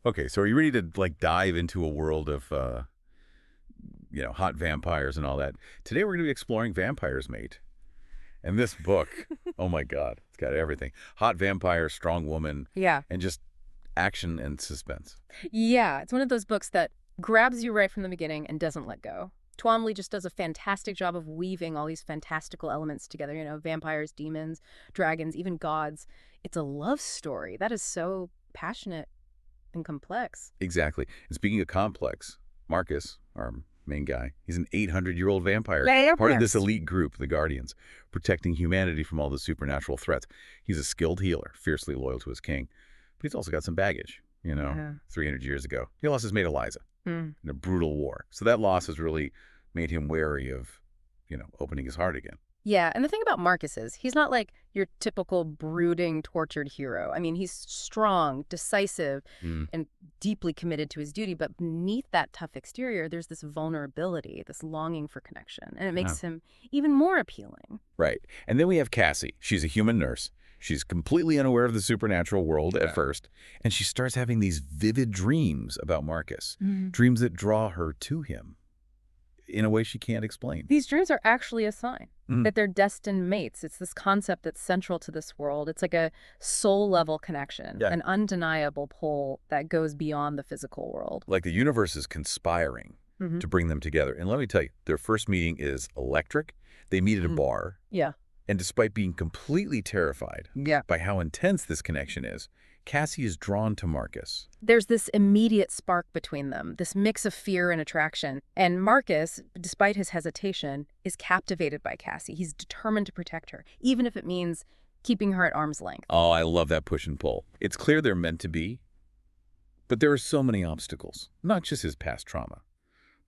Okay, so are you ready to like dive into a world of hot vampires and all that? Today we're going to be exploring Vampires Mate. And this book, oh my God, it's got everything. Hot vampire, strong woman, Yeah. and just action and suspense. Yeah, it's one of those books that grabs you right from the beginning and doesn't let go. Twombly just does a fantastic job of weaving all these fantastical elements together, vampires, demons, dragons, even gods. It's a love story that is so passionate and complex. Exactly. And speaking of complex, Marcus, our main guy, he's an 800-year-old vampire, part of this Vampires. elite group, the Guardians, protecting humanity from all the supernatural threats. He's a skilled healer, fiercely loyal to his king. But he's also got some baggage, Yeah. 300 years ago. He lost his mate Eliza Hmm. in a brutal war. So that loss has really made him wary of, opening his heart again. Yeah, and the thing about Marcus is he's not like your typical brooding, tortured hero. I mean, he's strong, decisive, Mm. and deeply committed to his duty, but beneath that tough exterior, there's this vulnerability, this longing for connection, and it Yeah. makes him even more appealing. Right. And then we have Cassie. She's a human nurse. She's completely unaware of the supernatural world at first, and she starts having these vivid dreams about Marcus, dreams that draw her to him in a way she can't explain. These dreams are actually a sign Mhm. that they're destined mates. It's this concept that's central to this world. It's like a soul-level connection, Yeah. an undeniable pull that goes beyond the physical world. Like the universe is conspiring to bring them together. And let me tell you, their first meeting is electric. They meet at a bar, Yeah. and despite being completely terrified Yeah. by how intense this connection is, Cassie is drawn to Marcus. There's this immediate spark between them, this mix of fear and attraction. And Marcus, despite his hesitation, is captivated by Cassie. He's determined to protect her, even if it means keeping her at arm's length. Oh, I love that push and pull. It's clear they're meant to be, but there are so many obstacles. Not just his past trauma,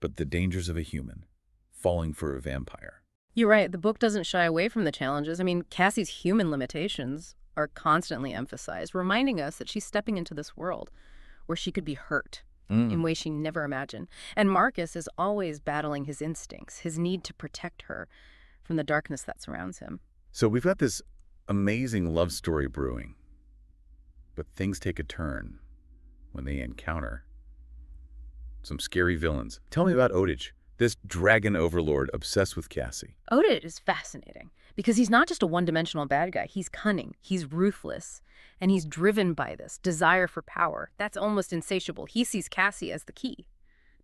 but the dangers of a human falling for a vampire. You're right, the book doesn't shy away from the challenges. I mean, Cassie's human limitations are constantly emphasized, reminding us that she's stepping into this world where she could be hurt in ways she never imagined. And Marcus is always battling his instincts, his need to protect her from the darkness that surrounds him. So we've got this amazing love story brewing, but things take a turn when they encounter some scary villains. Tell me about Odage, this dragon overlord obsessed with Cassie. Oda is fascinating because he's not just a one-dimensional bad guy. He's cunning, he's ruthless, and he's driven by this desire for power. That's almost insatiable. He sees Cassie as the key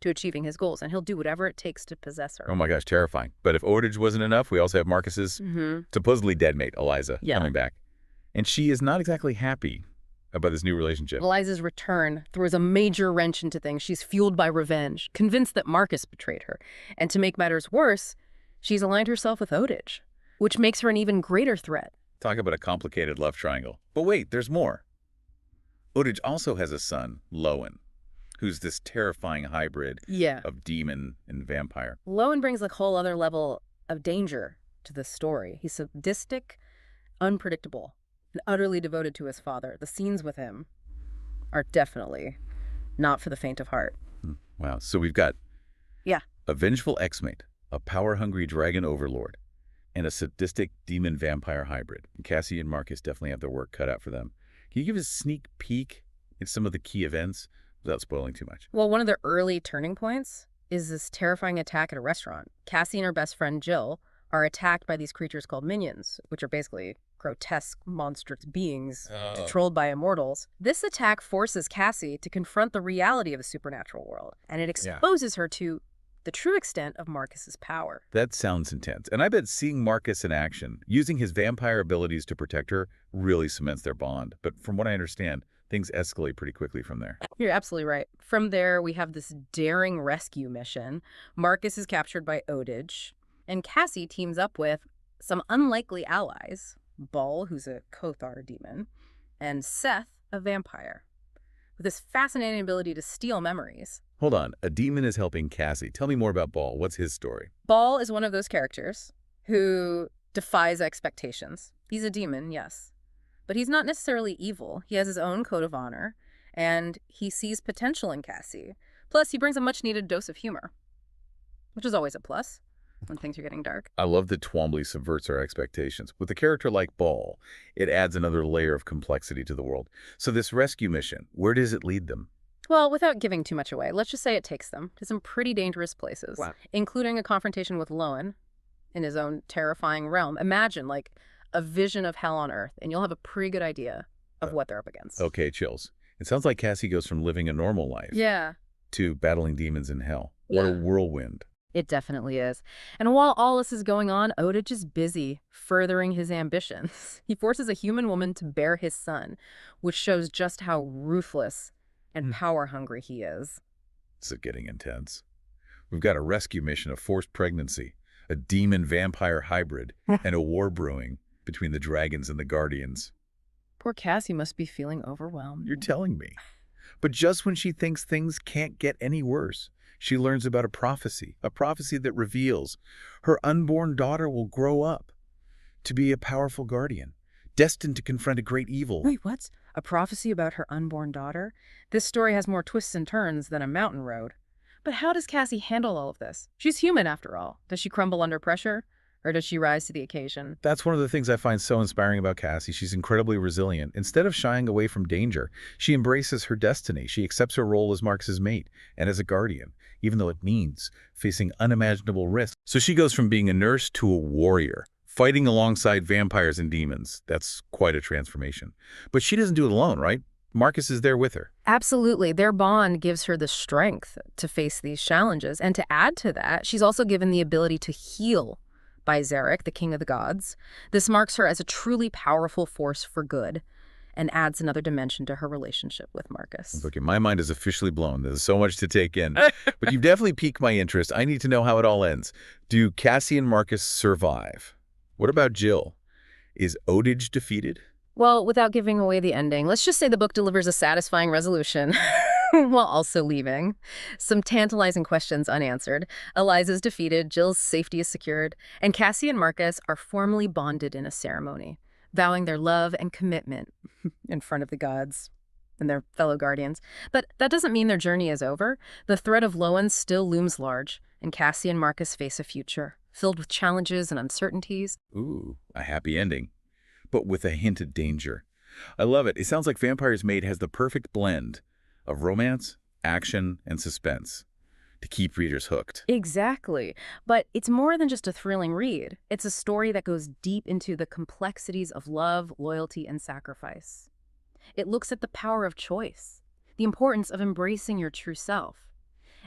to achieving his goals, and he'll do whatever it takes to possess her. Oh my gosh, terrifying. But if Odage wasn't enough, we also have Marcus's supposedly dead mate, Eliza, Yeah. coming back. And she is not exactly happy about this new relationship. Eliza's return throws a major wrench into things. She's fueled by revenge, convinced that Marcus betrayed her. And to make matters worse, she's aligned herself with Odage, which makes her an even greater threat. Talk about a complicated love triangle. But wait, there's more. Odage also has a son, Lowen, who's this terrifying hybrid Yeah. of demon and vampire. Lowen brings a whole other level of danger to the story. He's sadistic, unpredictable, and utterly devoted to his father. The scenes with him are definitely not for the faint of heart. Wow. So we've got Yeah. a vengeful ex-mate, a power-hungry dragon overlord, and a sadistic demon-vampire hybrid. Cassie and Marcus definitely have their work cut out for them. Can you give us a sneak peek at some of the key events without spoiling too much? Well, one of the early turning points is this terrifying attack at a restaurant. Cassie and her best friend Jill are attacked by these creatures called minions, which are basically grotesque, monstrous beings controlled by immortals. This attack forces Cassie to confront the reality of the supernatural world, and it exposes her to the true extent of Marcus's power. That sounds intense. And I bet seeing Marcus in action, using his vampire abilities to protect her, really cements their bond. But from what I understand, things escalate pretty quickly from there. You're absolutely right. From there, we have this daring rescue mission. Marcus is captured by Odage, and Cassie teams up with some unlikely allies. Ball, who's a Kothar demon, and Seth, a vampire, with this fascinating ability to steal memories. Hold on. A demon is helping Cassie. Tell me more about Ball. What's his story? Ball is one of those characters who defies expectations. He's a demon, yes, but he's not necessarily evil. He has his own code of honor, and he sees potential in Cassie. Plus, he brings a much-needed dose of humor, which is always a plus when things are getting dark. I love that Twombly subverts our expectations. With a character like Ball, it adds another layer of complexity to the world. So this rescue mission, where does it lead them? Well, without giving too much away, let's just say it takes them to some pretty dangerous places, Wow. including a confrontation with Lowen in his own terrifying realm. Imagine, like, a vision of hell on Earth, and you'll have a pretty good idea of what they're up against. Okay, chills. It sounds like Cassie goes from living a normal life Yeah. to battling demons in hell. What a Yeah. whirlwind. It definitely is. And while all this is going on, Odich is busy furthering his ambitions. He forces a human woman to bear his son, which shows just how ruthless and power-hungry he is. This is getting intense. We've got a rescue mission, a forced pregnancy, a demon-vampire hybrid, and a war brewing between the dragons and the guardians. Poor Cassie must be feeling overwhelmed. You're telling me. But just when she thinks things can't get any worse, she learns about a prophecy that reveals her unborn daughter will grow up to be a powerful guardian, destined to confront a great evil. Wait, what? A prophecy about her unborn daughter? This story has more twists and turns than a mountain road. But how does Cassie handle all of this? She's human, after all. Does she crumble under pressure? Or does she rise to the occasion? That's one of the things I find so inspiring about Cassie. She's incredibly resilient. Instead of shying away from danger, she embraces her destiny. She accepts her role as Marcus's mate and as a guardian, even though it means facing unimaginable risks. So she goes from being a nurse to a warrior, fighting alongside vampires and demons. That's quite a transformation. But she doesn't do it alone, right? Marcus is there with her. Absolutely. Their bond gives her the strength to face these challenges. And to add to that, she's also given the ability to heal by Zarek, the king of the gods. This marks her as a truly powerful force for good and adds another dimension to her relationship with Marcus. Okay, my mind is officially blown. There's so much to take in. But you've definitely piqued my interest. I need to know how it all ends. Do Cassie and Marcus survive? What about Jill? Is Odich defeated? Well, without giving away the ending, let's just say the book delivers a satisfying resolution while also leaving some tantalizing questions unanswered. Eliza's defeated, Jill's safety is secured, and Cassie and Marcus are formally bonded in a ceremony, vowing their love and commitment in front of the gods and their fellow guardians. But that doesn't mean their journey is over. The threat of Lowen still looms large, and Cassie and Marcus face a future filled with challenges and uncertainties. Ooh, a happy ending, but with a hint of danger. I love it. It sounds like Vampire's Mate has the perfect blend of romance, action, and suspense to keep readers hooked. Exactly. But it's more than just a thrilling read. It's a story that goes deep into the complexities of love, loyalty, and sacrifice. It looks at the power of choice, the importance of embracing your true self,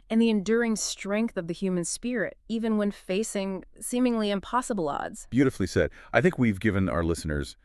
and the enduring strength of the human spirit, even when facing seemingly impossible odds. Beautifully said. I think we've given our listeners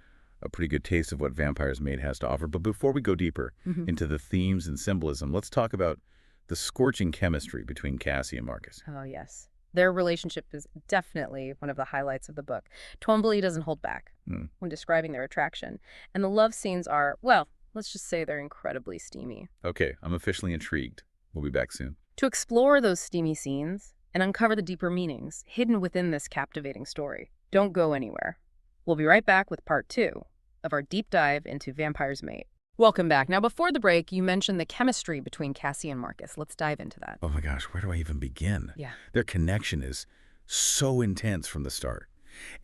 a pretty good taste of what Vampire's Mate has to offer. But before we go deeper into the themes and symbolism, let's talk about the scorching chemistry between Cassie and Marcus. Oh, yes. Their relationship is definitely one of the highlights of the book. Twombly doesn't hold back when describing their attraction. And the love scenes are, well, let's just say they're incredibly steamy. Okay, I'm officially intrigued. We'll be back soon. To explore those steamy scenes and uncover the deeper meanings hidden within this captivating story, don't go anywhere. We'll be right back with part 2 of our deep dive into Vampire's Mate. Welcome back. Now, before the break, you mentioned the chemistry between Cassie and Marcus. Let's dive into that. Oh my gosh, where do I even begin? Yeah. Their connection is so intense from the start.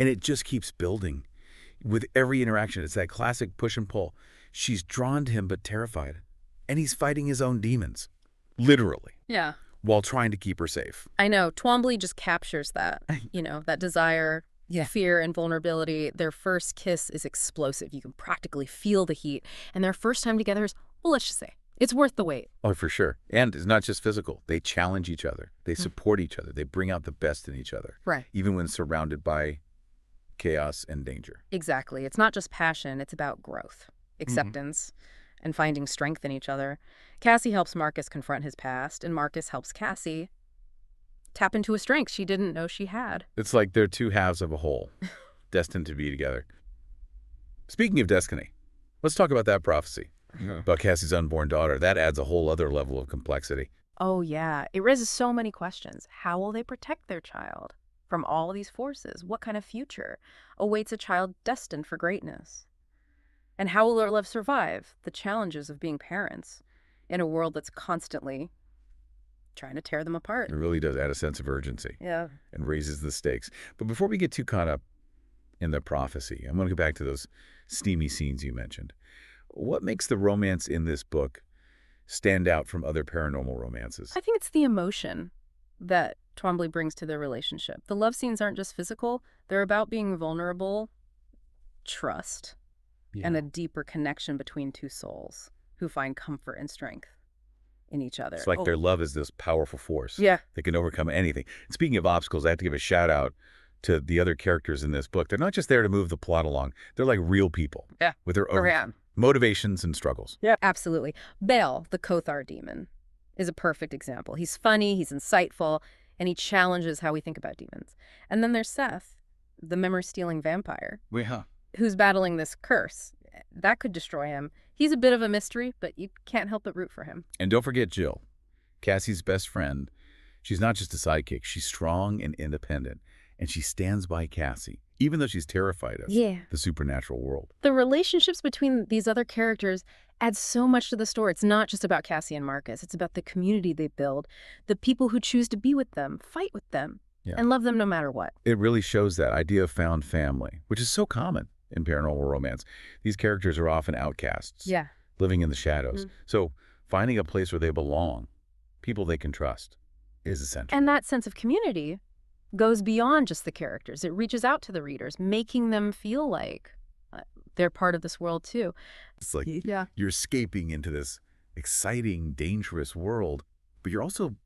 And it just keeps building with every interaction. It's that classic push and pull. She's drawn to him but terrified. And he's fighting his own demons. Literally. Yeah. While trying to keep her safe. I know. Twombly just captures that, that desire, fear, and vulnerability. Their first kiss is explosive. You can practically feel the heat. And their first time together is, well, let's just say, it's worth the wait. Oh, for sure. And it's not just physical. They challenge each other. They support each other. They bring out the best in each other. Right. Even when surrounded by chaos and danger. Exactly. It's not just passion. It's about growth, acceptance, and finding strength in each other. Cassie helps Marcus confront his past, and Marcus helps Cassie tap into a strength she didn't know she had. It's like they're two halves of a whole, destined to be together. Speaking of destiny, let's talk about that prophecy about Cassie's unborn daughter. That adds a whole other level of complexity. Oh, yeah. It raises so many questions. How will they protect their child from all these forces? What kind of future awaits a child destined for greatness? And how will their love survive the challenges of being parents in a world that's constantly trying to tear them apart? It really does add a sense of urgency Yeah. and raises the stakes. But before we get too caught up in the prophecy, I'm going to go back to those steamy scenes you mentioned. What makes the romance in this book stand out from other paranormal romances? I think it's the emotion that Twombly brings to their relationship. The love scenes aren't just physical. They're about being vulnerable, trust, and a deeper connection between two souls who find comfort and strength in each other. It's like their love is this powerful force. Yeah. That can overcome anything. Speaking of obstacles, I have to give a shout out to the other characters in this book. They're not just there to move the plot along. They're like real people. Yeah. With their own motivations and struggles. Yeah. Absolutely. Baal, the Kothar demon, is a perfect example. He's funny, he's insightful, and he challenges how we think about demons. And then there's Seth, the memory-stealing vampire, who's battling this curse. That could destroy him. He's a bit of a mystery, but you can't help but root for him. And don't forget Jill, Cassie's best friend. She's not just a sidekick. She's strong and independent, and she stands by Cassie, even though she's terrified of the supernatural world. The relationships between these other characters add so much to the story. It's not just about Cassie and Marcus. It's about the community they build, the people who choose to be with them, fight with them, and love them no matter what. It really shows that idea of found family, which is so common in paranormal romance. These characters are often outcasts, living in the shadows. So finding a place where they belong, people they can trust, is essential. And that sense of community goes beyond just the characters. It reaches out to the readers, making them feel like they're part of this world too. It's like you're escaping into this exciting, dangerous world, but you're also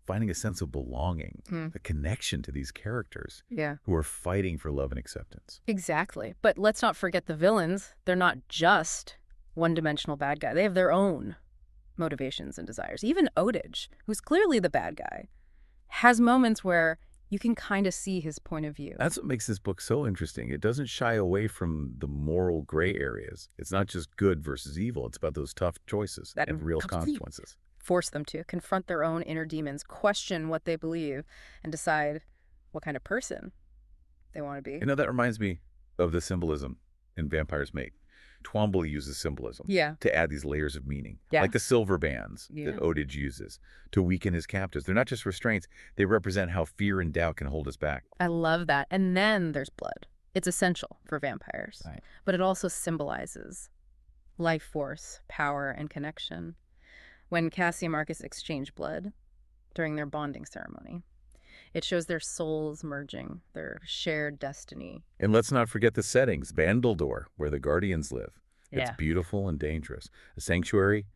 finding a sense of belonging, a connection to these characters who are fighting for love and acceptance. Exactly. But let's not forget the villains. They're not just one-dimensional bad guy. They have their own motivations and desires. Even Odage, who's clearly the bad guy, has moments where you can kind of see his point of view. That's what makes this book so interesting. It doesn't shy away from the moral gray areas. It's not just good versus evil. It's about those tough choices and real consequences. Force them to confront their own inner demons, question what they believe, and decide what kind of person they want to be. You know, that reminds me of the symbolism in Vampire's Mate. Twombly uses symbolism to add these layers of meaning, like the silver bands that Odage uses to weaken his captives. They're not just restraints. They represent how fear and doubt can hold us back. I love that. And then there's blood. It's essential for vampires, but it also symbolizes life force, power, and connection. When Cassie and Marcus exchange blood during their bonding ceremony, it shows their souls merging, their shared destiny. And let's not forget the settings. Banduldor, where the Guardians live. It's beautiful and dangerous. A sanctuary,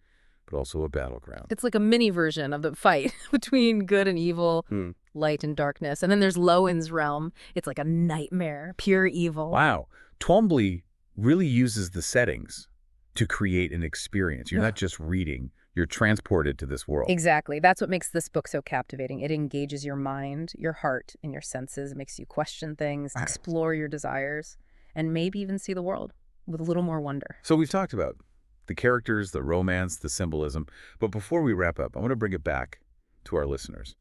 but also a battleground. It's like a mini version of the fight between good and evil, light and darkness. And then there's Lowen's realm. It's like a nightmare, pure evil. Wow. Twombly really uses the settings to create an experience. You're not just reading. You're transported to this world. Exactly. That's what makes this book so captivating. It engages your mind, your heart, and your senses. It makes you question things, explore your desires, and maybe even see the world with a little more wonder. So we've talked about the characters, the romance, the symbolism. But before we wrap up, I want to bring it back to our listeners.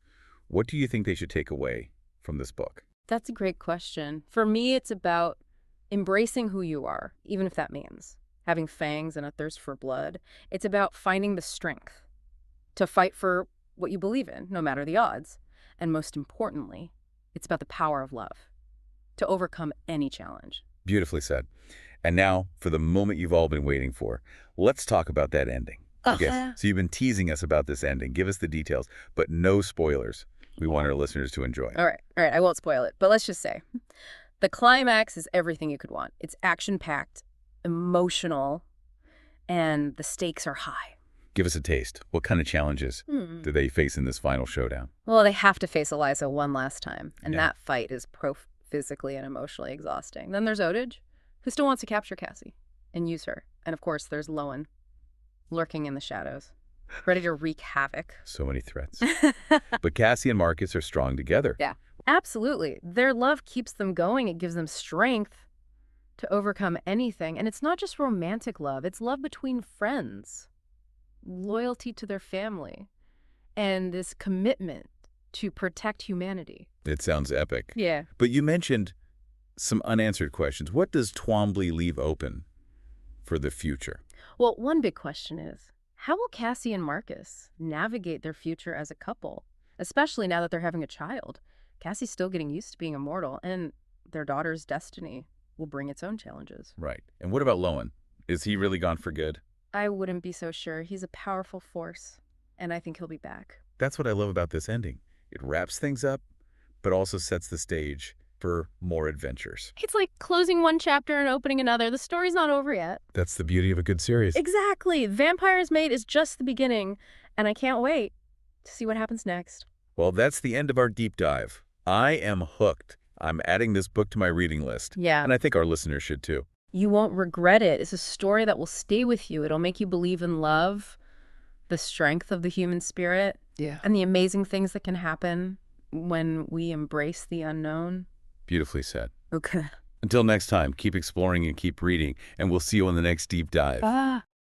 What do you think they should take away from this book? That's a great question. For me, it's about embracing who you are, even if that means having fangs and a thirst for blood. It's about finding the strength to fight for what you believe in, no matter the odds. And most importantly, it's about the power of love to overcome any challenge. Beautifully said. And now for the moment you've all been waiting for. Let's talk about that ending. Okay. So you've been teasing us about this ending. Give us the details, but no spoilers. We want our listeners to enjoy. All right. I won't spoil it, but let's just say the climax is everything you could want. It's action-packed, emotional, and the stakes are high. Give us a taste. What kind of challenges do they face in this final showdown? Well, they have to face Eliza one last time, and that fight is physically and emotionally exhausting. Then there's Odage, who still wants to capture Cassie and use her. And of course, there's Lowen, lurking in the shadows, ready to wreak havoc. So many threats. But Cassie and Marcus are strong together. Yeah, absolutely. Their love keeps them going. It gives them strength to overcome anything. And it's not just romantic love. It's love between friends, loyalty to their family, and this commitment to protect humanity. It sounds epic. Yeah. But you mentioned some unanswered questions. What does Twombly leave open for the future? Well, one big question is, how will Cassie and Marcus navigate their future as a couple, especially now that they're having a child? Cassie's still getting used to being immortal, and their daughter's destiny will bring its own challenges. Right. And what about Lowen? Is he really gone for good? I wouldn't be so sure. He's a powerful force, and I think he'll be back. That's what I love about this ending. It wraps things up, but also sets the stage for more adventures. It's like closing one chapter and opening another. The story's not over yet. That's the beauty of a good series. Exactly. Vampire's Mate is just the beginning, and I can't wait to see what happens next. Well, that's the end of our deep dive. I am hooked. I'm adding this book to my reading list. Yeah. And I think our listeners should too. You won't regret it. It's a story that will stay with you. It'll make you believe in love, the strength of the human spirit, and the amazing things that can happen when we embrace the unknown. Beautifully said. Okay. Until next time, keep exploring and keep reading, and we'll see you on the next deep dive. Ah.